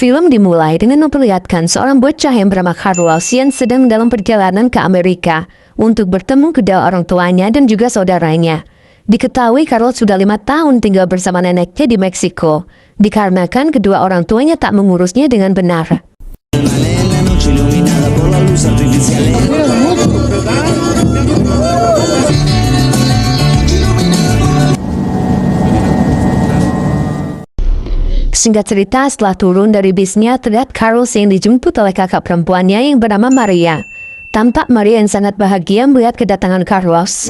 Film dimulai dengan memperlihatkan seorang bocah yang bernama Carlos yang sedang dalam perjalanan ke Amerika untuk bertemu kedua orang tuanya dan juga saudaranya. Diketahui Carlos sudah 5 tahun tinggal bersama neneknya di Meksiko, dikarenakan kedua orang tuanya tak mengurusnya dengan benar. Singkat cerita, setelah turun dari bisnya, terlihat Carlos yang dijemput oleh kakak perempuannya yang bernama Maria. Tampak Maria yang sangat bahagia melihat kedatangan Carlos.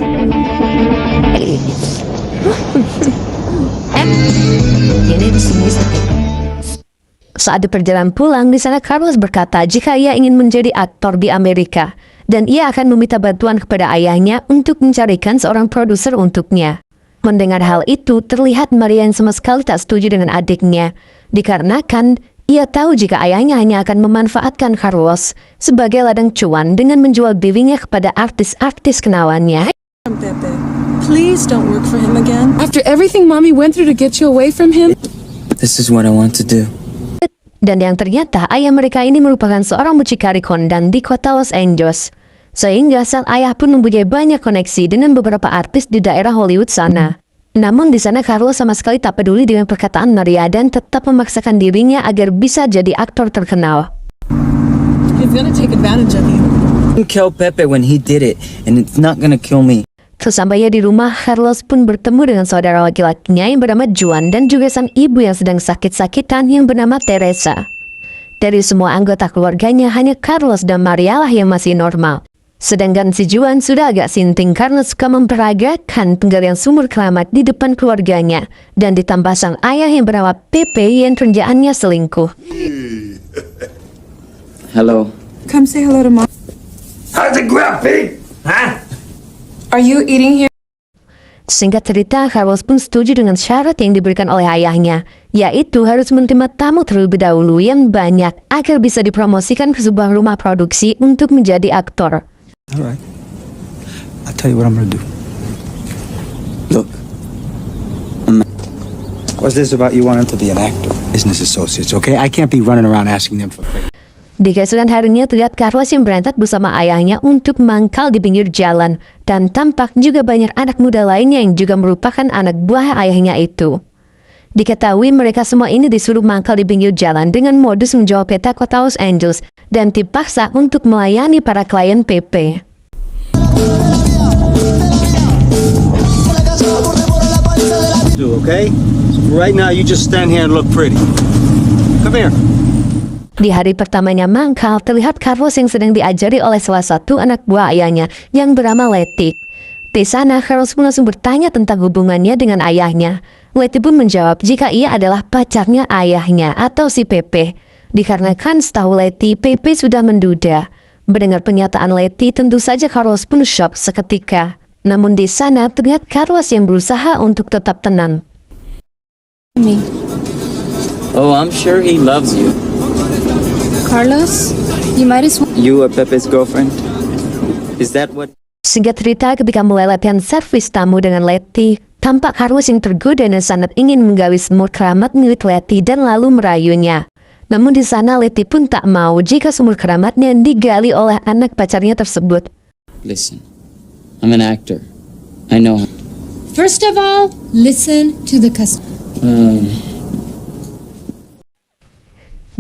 Saat di perjalanan pulang, di sana Carlos berkata jika ia ingin menjadi aktor di Amerika, dan ia akan meminta bantuan kepada ayahnya untuk mencarikan seorang produser untuknya. Mendengar hal itu, terlihat Maria yang sama sekali tak setuju dengan adiknya, dikarenakan ia tahu jika ayahnya hanya akan memanfaatkan Carlos sebagai ladang cuan dengan menjual bibinya kepada artis-artis kenalannya. Pepe, please don't work for him again. After everything Mommy went through to get you away from him. This is what I want to do. Dan yang ternyata ayah mereka ini merupakan seorang mucikari kondang di kota Los Angeles. Sehingga sang ayah pun mempunyai banyak koneksi dengan beberapa artis di daerah Hollywood sana. Namun di sana Carlos sama sekali tak peduli dengan perkataan Maria dan tetap memaksakan dirinya agar bisa jadi aktor terkenal. He's gonna take advantage of you. Kill Pepe when he did it, and it's not gonna kill me. Sesampainya di rumah, Carlos pun bertemu dengan saudara laki-lakinya yang bernama Juan dan juga sang ibu yang sedang sakit-sakitan yang bernama Teresa. Dari semua anggota keluarganya, hanya Carlos dan Maria lah yang masih normal. Sedangkan si Juan sudah agak sinting karena suka memperagakan penggalian sumur keramat di depan keluarganya, dan ditambah sang ayah yang bernama Pepe yang kerjaannya selingkuh. Hello. Come say hello to Mom. How's it grab, pig? Huh? Are you eating here? Singkat cerita, Carlos pun setuju dengan syarat yang diberikan oleh ayahnya, yaitu harus menerima tamu terlebih dahulu yang banyak agar bisa dipromosikan ke sebuah rumah produksi untuk menjadi aktor. All right. I'll tell you what I'm gonna do. Look. What's this about you wanting to be an actor? Business associates, okay? I can't be running around asking them for favors. Di keesokan harinya terlihat Carlos yang berangkat bersama ayahnya untuk mangkal di pinggir jalan, dan tampak juga banyak anak muda lainnya yang juga merupakan anak buah ayahnya itu. Diketahui mereka semua ini disuruh mangkal di pinggir jalan dengan modus menjual peta kota Los Angeles dan dipaksa untuk melayani para klien PP. Okay? So right now you just stand here and look pretty. Come here. Di hari pertamanya mangkal, terlihat Carlos yang sedang diajari oleh salah satu anak buah ayahnya yang bernama Letty. Di sana, Carlos pun langsung bertanya tentang hubungannya dengan ayahnya. Letty pun menjawab jika ia adalah pacarnya ayahnya atau si Pepe. Dikarenakan setahu Letty, Pepe sudah menduda. Mendengar pernyataan Letty, tentu saja Carlos pun shock seketika. Namun di sana terlihat Carlos yang berusaha untuk tetap tenang. Oh, I'm sure he loves you. Carlos, you might as well. You are Pepe's girlfriend? Is that what... Singkat cerita, ketika mulai latihan servis tamu dengan Letty, tampak Carlos yang tergoda dan sangat ingin menggali sumur keramat milik Letty dan lalu merayunya. Namun di sana Letty pun tak mau jika sumur keramatnya digali oleh anak pacarnya tersebut. Listen, I'm an actor. I know. First of all, listen to the customer.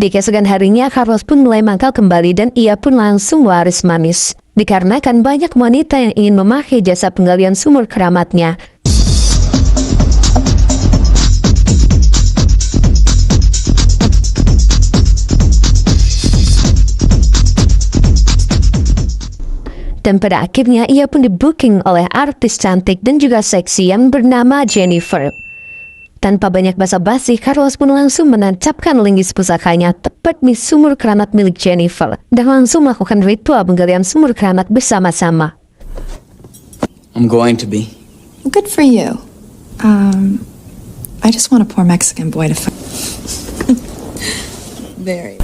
Di keesokan harinya, Carlos pun mulai mangkal kembali dan ia pun langsung laris manis. Dikarenakan banyak wanita yang ingin memakai jasa penggalian sumur keramatnya. Dan pada akhirnya ia pun di-booking oleh artis cantik dan juga seksi yang bernama Jennifer. Tanpa banyak basa-basi, Carlos pun langsung menancapkan linggis pusakanya tepat di sumur keramat milik Jennifer dan langsung melakukan ritual penggalian sumur keramat bersama-sama. I'm going to be. Good for you. I just want a poor Mexican boy to fight. Very.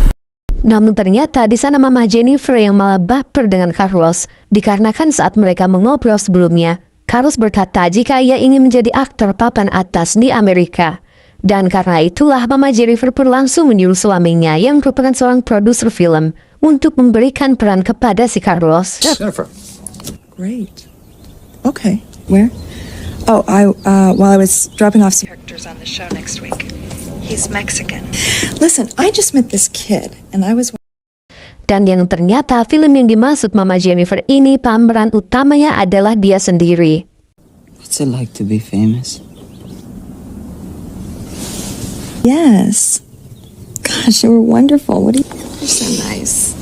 Namun ternyata di sana Mama Jennifer yang malah baper dengan Carlos, dikarenakan saat mereka mengobrol sebelumnya, Carlos berkata jika ia ingin menjadi aktor papan atas di Amerika. Dan karena itulah Mama Jennifer pun langsung menyuruh suaminya yang merupakan seorang produser film untuk memberikan peran kepada si Carlos. Jennifer. Great. Okay. Where? Oh, while I was dropping off some characters on the show next week. He's Mexican. Listen, I just met this kid, and I was... Dan yang ternyata film yang dimaksud Mama Jennifer ini pemeran utamanya adalah dia sendiri. What's it like to be famous? Yes. Gosh, you were wonderful. What do you... You're so nice.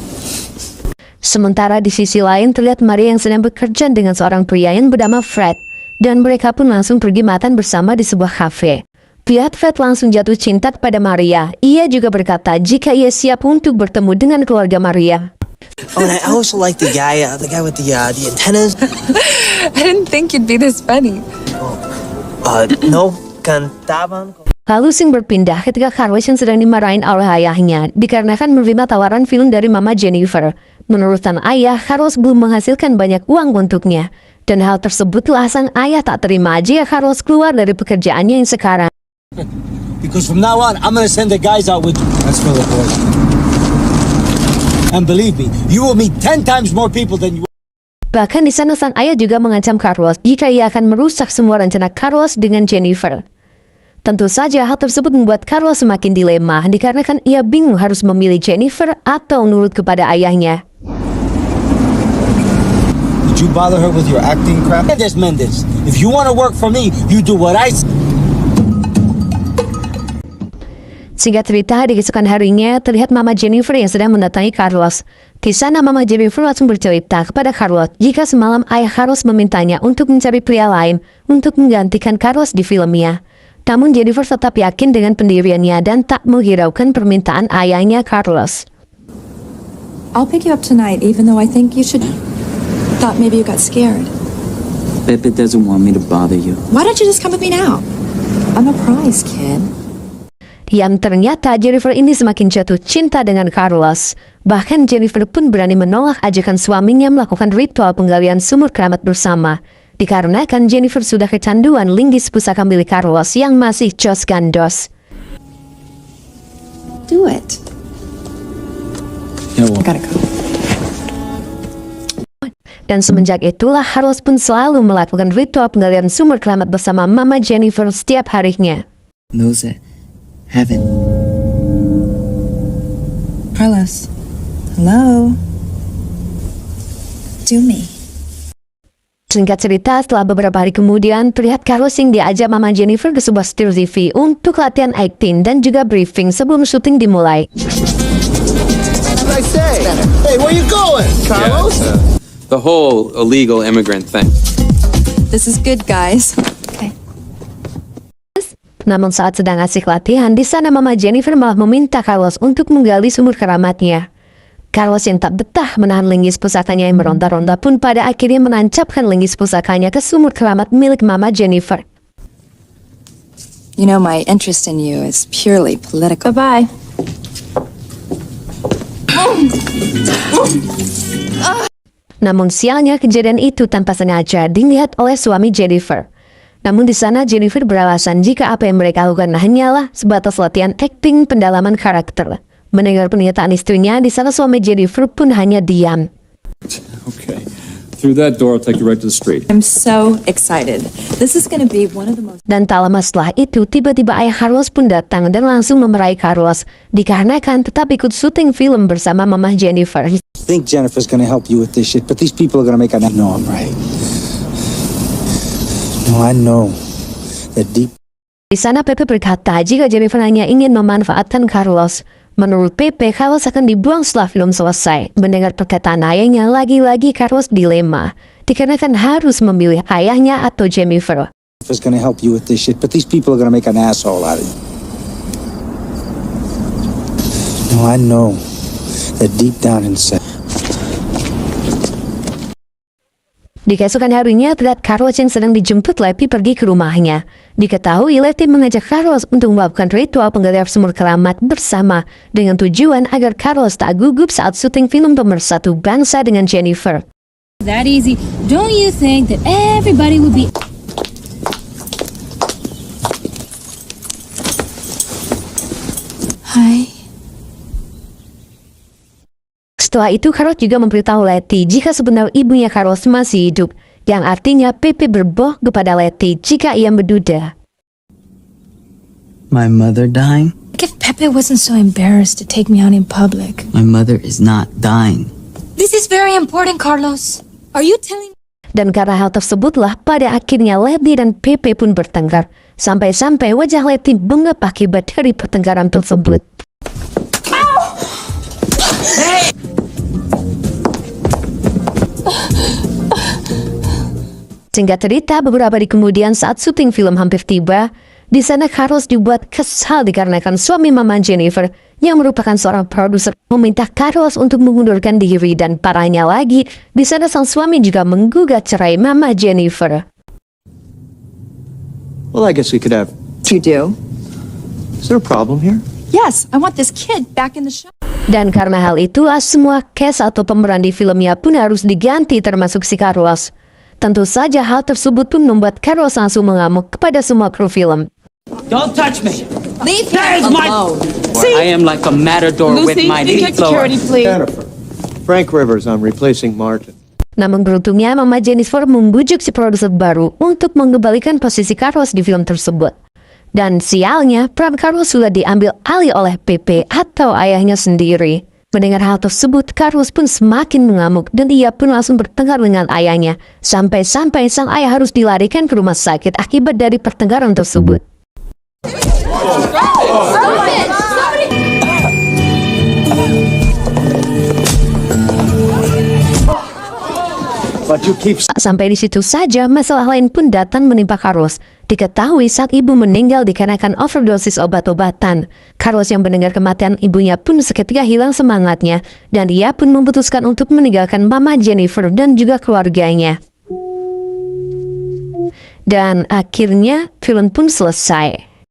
Sementara di sisi lain terlihat Maria yang sedang bekerja dengan seorang pria yang bernama Fred. Dan mereka pun langsung pergi makan bersama di sebuah kafe. Pria Fred langsung jatuh cinta kepada Maria. Ia juga berkata jika ia siap untuk bertemu dengan keluarga Maria. Oh, and I also like the guy with the antennas. I didn't think you'd be this funny. No, cantaban. Lalu Sing berpindah ketika Carlos yang sedang dimarahin oleh ayahnya dikarenakan menerima tawaran film dari Mama Jennifer. Menurut sang ayah, Carlos belum menghasilkan banyak uang untuknya. Dan hal tersebutlah sang ayah tak terima jika Carlos keluar dari pekerjaannya yang sekarang. Because from now on, I'm gonna send the guys out with you. That's for the boys. And believe me, you will meet 10 times more people than you... Bahkan di sana sang ayah juga mengancam Carlos jika ia akan merusak semua rencana Carlos dengan Jennifer. Tentu saja hal tersebut membuat Carlos semakin dilema dikarenakan ia bingung harus memilih Jennifer atau nurut kepada ayahnya. Did you bother her with your acting crap? Mendes, if you want to work for me, you do what I say. Singkat cerita, di keesokan harinya terlihat Mama Jennifer yang sedang mendatangi Carlos. Di sana Mama Jennifer langsung bercerita kepada Carlos jika semalam ayah Carlos memintanya untuk mencari pria lain untuk menggantikan Carlos di filmnya. Namun Jennifer tetap yakin dengan pendiriannya dan tak menghiraukan permintaan ayahnya Carlos. I'll pick you up tonight, even though I think you should... Thought maybe you got scared. Pepe doesn't want me to bother you. Why don't you just come with me now? I'm a prize kid. Yang ternyata Jennifer ini semakin jatuh cinta dengan Carlos. Bahkan Jennifer pun berani menolak ajakan suaminya melakukan ritual penggalian sumur keramat bersama. Dikarenakan Jennifer sudah kecanduan linggis pusaka milik Carlos yang masih jos gandos. Do it. Yeah, well, I gotta go. Dan semenjak itulah Carlos pun selalu melakukan ritual penggalian sumur keramat bersama Mama Jennifer setiap harinya. Knows it. Heaven. Carlos. Hello. Do me. Singkat cerita, setelah beberapa hari kemudian, terlihat Carlos yang diajak Mama Jennifer ke sebuah studio TV untuk latihan acting dan juga briefing sebelum syuting dimulai. What I say? Hey, where you going, Carlos? The whole illegal immigrant thing. This is good, guys. Okay. Namun saat sedang asik latihan, di sana Mama Jennifer malah meminta Carlos untuk menggali sumur keramatnya. Carlos yang tak betah menahan linggis pusakanya yang meronta-ronta pun pada akhirnya menancapkan linggis pusakanya ke sumur keramat milik Mama Jennifer. You know, my interest in you is purely political. Bye-bye. Namun sialnya kejadian itu tanpa sengaja dilihat oleh suami Jennifer. Namun di sana Jennifer beralasan jika apa yang mereka lakukan hanyalah sebatas latihan acting pendalaman karakter. Mendengar pernyataan istrinya, di sana suami Jennifer pun hanya diam. Okay. Through that door, I'll take you right to the street. I'm so excited. This is gonna be one of the most... Dan tak lama setelah itu, tiba-tiba ayah Carlos pun datang dan langsung memarahi Carlos. Dikarenakan tetap ikut syuting film bersama Mama Jennifer. I think Jennifer's gonna help you with this shit, but these people are gonna make a... No, I'm right. No, I know. That deep... Di sana Pepe berkata jika Jennifer hanya ingin memanfaatkan Carlos. Menurut Pepe, Carlos akan dibuang setelah film selesai. Mendengar perkataan ayahnya, lagi-lagi Carlos dilema. Dikarenakan harus memilih ayahnya atau Jennifer. Jennifer's gonna help you with this shit, but these people are gonna make an asshole out of you. No, I know. That deep down inside... Di keesokan harinya, terlihat Carlos yang sedang dijemput Lepi pergi ke rumahnya. Diketahui Lepi mengajak Carlos untuk melakukan ritual penggalian sumur keramat bersama dengan tujuan agar Carlos tak gugup saat syuting film Pemersatu Bangsa dengan Jennifer. That easy. Don't you think that everybody would be... Hi. Setelah itu, Carlos juga memberitahu Letty jika sebenarnya ibunya Carlos masih hidup, yang artinya Pepe berbohong kepada Letty jika ia menduda. My mother dying? If Pepe wasn't so embarrassed to take me out in public. My mother is not dying. This is very important, Carlos. Are you telling me? Dan karena hal tersebutlah pada akhirnya Letty dan Pepe pun bertengkar. Sampai-sampai wajah Letty bengap akibat dari pertengkaran tersebut. Singkat cerita, beberapa hari kemudian saat syuting film hampir tiba, di sana Carlos dibuat kesal dikarenakan suami Mama Jennifer yang merupakan seorang produser meminta Carlos untuk mengundurkan diri, dan parahnya lagi, di sana sang suami juga menggugat cerai Mama Jennifer. Well, I guess we could have. You do? Is there a problem here? Yes, I want this kid back in the show. Dan karena hal itulah semua cast atau pemeran di filmnya pun harus diganti termasuk si Carlos. Tentu saja hal tersebut pun membuat Carlos langsung mengamuk kepada semua kru film. Don't touch me! Leave That is him my... alone. I am like a matador with Lucy, my you lead get security, blower. please. Jennifer. Frank Rivers, I'm replacing Martin. Namun beruntungnya Mama Jennifer membujuk si produser baru untuk mengembalikan posisi Carlos di film tersebut. Dan sialnya, peran Carlos sudah diambil alih oleh Pepe atau ayahnya sendiri. Mendengar hal tersebut, Carlos pun semakin mengamuk dan ia pun langsung bertengkar dengan ayahnya. Sampai-sampai sang ayah harus dilarikan ke rumah sakit akibat dari pertengkaran tersebut. But you keep. Sampai di situ saja, masalah lain pun datang menimpa Carlos. Diketahui saat ibu meninggal dikarenakan overdosis obat-obatan. Carlos yang mendengar kematian ibunya pun seketika hilang semangatnya, dan ia pun memutuskan untuk meninggalkan Mama Jennifer dan juga keluarganya. Dan akhirnya film pun selesai.